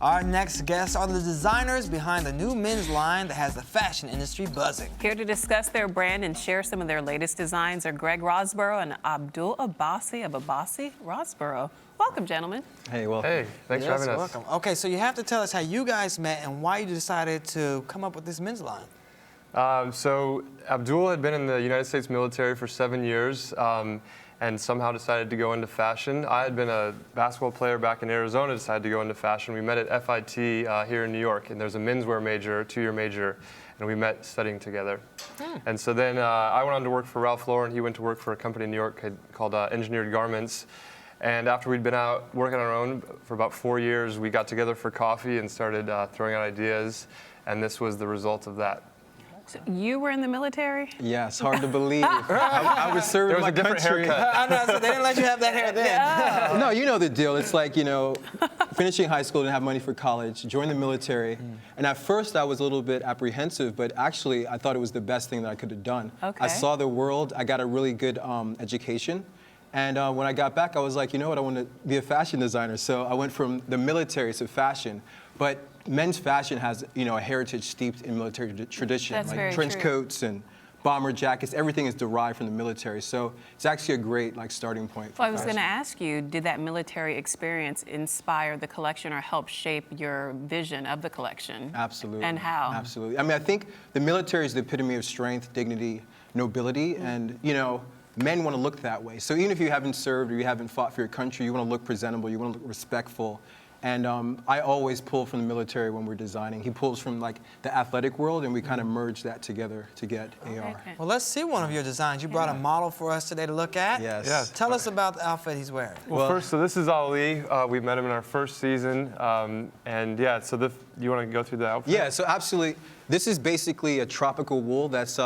Our next guests are the designers behind the new men's line that has the fashion industry buzzing. Here to discuss their brand and share some of their latest designs are Greg Rosborough and Abasi of Abasi, Rosborough. Welcome, gentlemen. Hey, welcome. Hey, thanks for having us. Welcome. Okay, so you have to tell us how you guys met and why you decided to come up with this men's line. So Abdul had been in the United States military for 7 years and somehow decided to go into fashion. I had been a basketball player back in Arizona, decided to go into fashion. We met at FIT here in New York, and there's a menswear major, a 2-year major, and we met studying together. And so then I went on to work for Ralph Lauren. He went to work for a company in New York called Engineered Garments. And after we'd been out working on our own for about 4 years, we got together for coffee and started throwing out ideas, and this was the result of that. So you were in the military? Yes, hard to believe. I was serving my country. I know, so they didn't let you have that hair then. No, you know the deal. It's like, finishing high school, didn't have money for college, joined the military. And at first I was a little bit apprehensive, but actually I thought it was the best thing that I could have done. Okay. I saw the world. I got a really good education. And when I got back, I was like, you know what, I want to be a fashion designer. So I went from the military to fashion. But men's fashion has, a heritage steeped in military tradition. That's like very trench true. coats and bomber jackets, everything is derived from the military. So it's actually a great starting point. Well, I was going to ask you, did that military experience inspire the collection or help shape your vision of the collection? Absolutely. And how? Absolutely. I mean, I think the military is the epitome of strength, dignity, nobility, and, men want to look that way. So even if you haven't served or you haven't fought for your country, you want to look presentable, you want to look respectful. And I always pull from the military when we're designing. He pulls from the athletic world, and we kind of merge that together to get AR. Okay. Well, let's see one of your designs. You brought a model for us today to look at. Yes. Tell us about the outfit he's wearing. Well, first, so this is Ali. We met him in our first season. And yeah, so you want to go through the outfit? Yeah, so absolutely. This is basically a tropical wool that's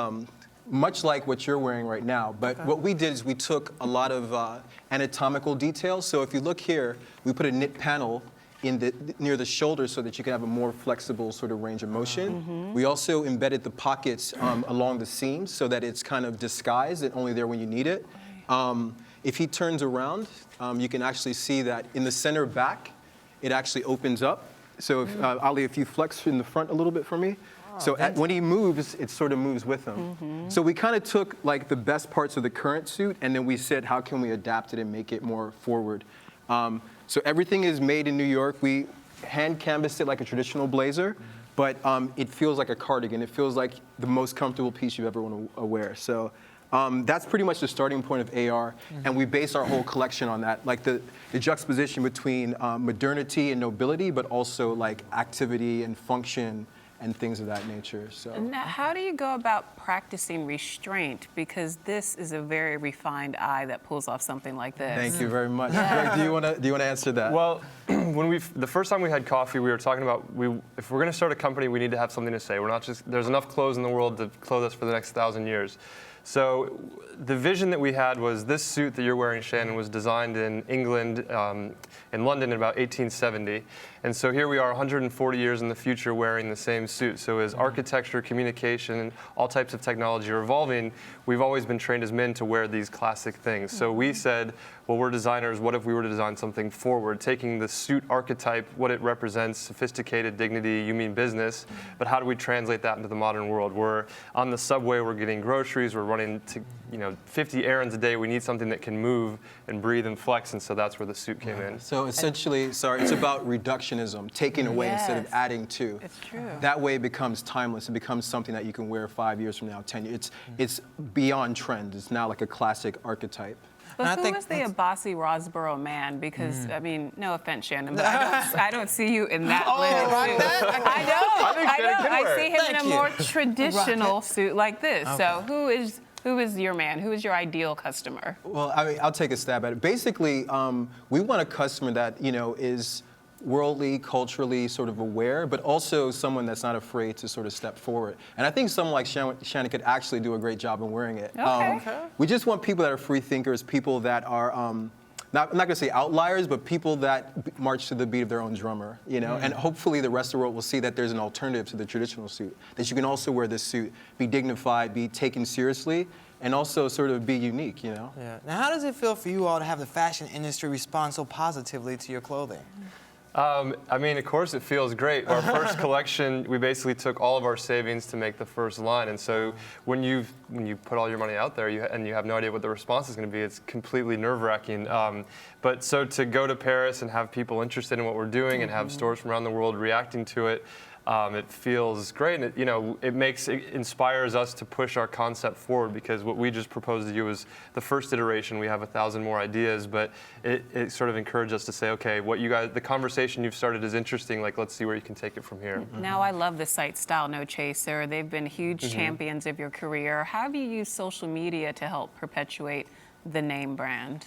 much like what you're wearing right now. But what we did is we took a lot of anatomical details. So if you look here, we put a knit panel near the shoulder so that you can have a more flexible sort of range of motion. We also embedded the pockets along the seams so that it's kind of disguised and only there when you need it. If he turns around, you can actually see that in the center back, it actually opens up. So if, Ali, if you flex in the front a little bit for me. So when he moves, it sort of moves with him. So we kind of took the best parts of the current suit, and then we said, how can we adapt it and make it more forward? So everything is made in New York. We hand canvassed it like a traditional blazer, but it feels like a cardigan. It feels like the most comfortable piece you ever want to wear. So that's pretty much the starting point of AR, and we base our whole collection on that, the juxtaposition between modernity and nobility, but also activity and function and things of that nature. So now, how do you go about practicing restraint? Because this is a very refined eye that pulls off something like this. Thank you very much. Greg, do you want to answer that? Well, the first time we had coffee, we were talking about if we're going to start a company, we need to have something to say. We're not just there's enough clothes in the world to clothe us for the next 1,000 years. So the vision that we had was this suit that you're wearing, Shannon, was designed in England, in London in about 1870. And so here we are 140 years in the future wearing the same suit. So as architecture, communication, all types of technology are evolving, we've always been trained as men to wear these classic things. So we said, well, we're designers. What if we were to design something forward, taking the suit archetype, what it represents, sophisticated, dignity, you mean business, but how do we translate that into the modern world? We're on the subway, we're getting groceries, we're running to 50 errands a day. We need something that can move and breathe and flex, and so that's where the suit came in. So essentially, it's about reductionism, taking away instead of adding to. It's true. That way it becomes timeless. It becomes something that you can wear 5 years from now, 10 years. It's beyond trend. It's now like a classic archetype. But who is the Abasi Rosborough man? Because, I mean, no offense, Shannon, but I don't see you in that linen suit. I see him in a more traditional suit like this. Okay. So who is your man? Who is your ideal customer? Well, I'll take a stab at it. Basically, we want a customer that, is worldly, culturally sort of aware, but also someone that's not afraid to sort of step forward. And I think someone like Shannon could actually do a great job in wearing it. We just want people that are free thinkers, people that are, I'm not going to say outliers, but people that march to the beat of their own drummer, And hopefully the rest of the world will see that there's an alternative to the traditional suit, that you can also wear this suit, be dignified, be taken seriously, and also sort of be unique, Yeah. Now, how does it feel for you all to have the fashion industry respond so positively to your clothing? I mean, of course, it feels great. Our first collection, we basically took all of our savings to make the first line, and so when you put all your money out there and you have no idea what the response is going to be, it's completely nerve-wracking. But so to go to Paris and have people interested in what we're doing and have stores from around the world reacting to it. It feels great, and it inspires us to push our concept forward, because what we just proposed to you is the first iteration. We have 1,000 more ideas, but it sort of encouraged us to say, okay, the conversation you've started is interesting. Like, let's see where you can take it from here. Now, I love the site Style No Chaser. They've been huge champions of your career. How have you used social media to help perpetuate the name brand?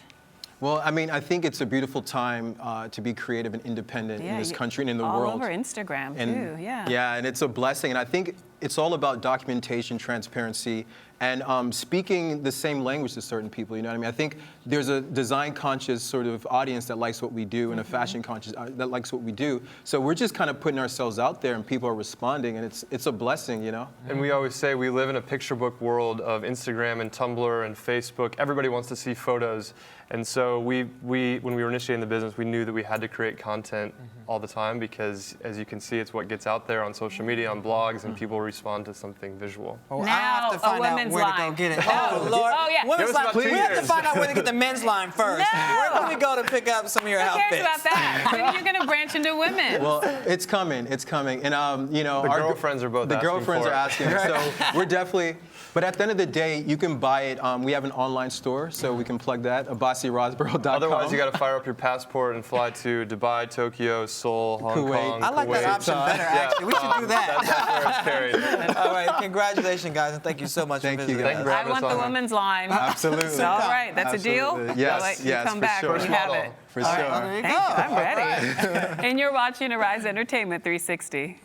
Well, I mean, I think it's a beautiful time to be creative and independent in this country and in the world. All over Instagram, too, yeah. Yeah, and it's a blessing. And I think it's all about documentation, transparency, and speaking the same language to certain people, you know what I mean? I think there's a design-conscious sort of audience that likes what we do, and a fashion-conscious that likes what we do. So we're just kind of putting ourselves out there, and people are responding, and it's a blessing, you know? And we always say we live in a picture book world of Instagram and Tumblr and Facebook. Everybody wants to see photos. And so when we were initiating the business, we knew that we had to create content all the time, because, as you can see, it's what gets out there on social media, on blogs, and people respond to something visual. Well, Now, I have to find out where to go get it. Oh, Lord. Oh, yeah. Women's Give us line. about 2 We have to years. find out where to get the men's line first. No. Where can we go to pick up some of your Who outfits? cares about that? When are you going to branch into women? Well, it's coming, and The girlfriends are both the asking girlfriends for are it. asking, so we're definitely. But at the end of the day, you can buy it. We have an online store, so we can plug that. AbasiRosborough.com. Otherwise, you got to fire up your passport and fly to Dubai, Tokyo, Seoul, Hong Kuwait. Kong, I like that Kuwait. option better, actually. We should do that. That's where it's carried. All right, congratulations, guys, and thank you so much Thank for you, visiting guys. Thank you for us. I having us want the on. women's line. Absolutely. All right, that's Absolutely. a deal? Yes, I'll let you yes, come for back sure. when you have it. For All sure. right. There you Thank you. go. I'm ready. And you're watching Arise Entertainment 360.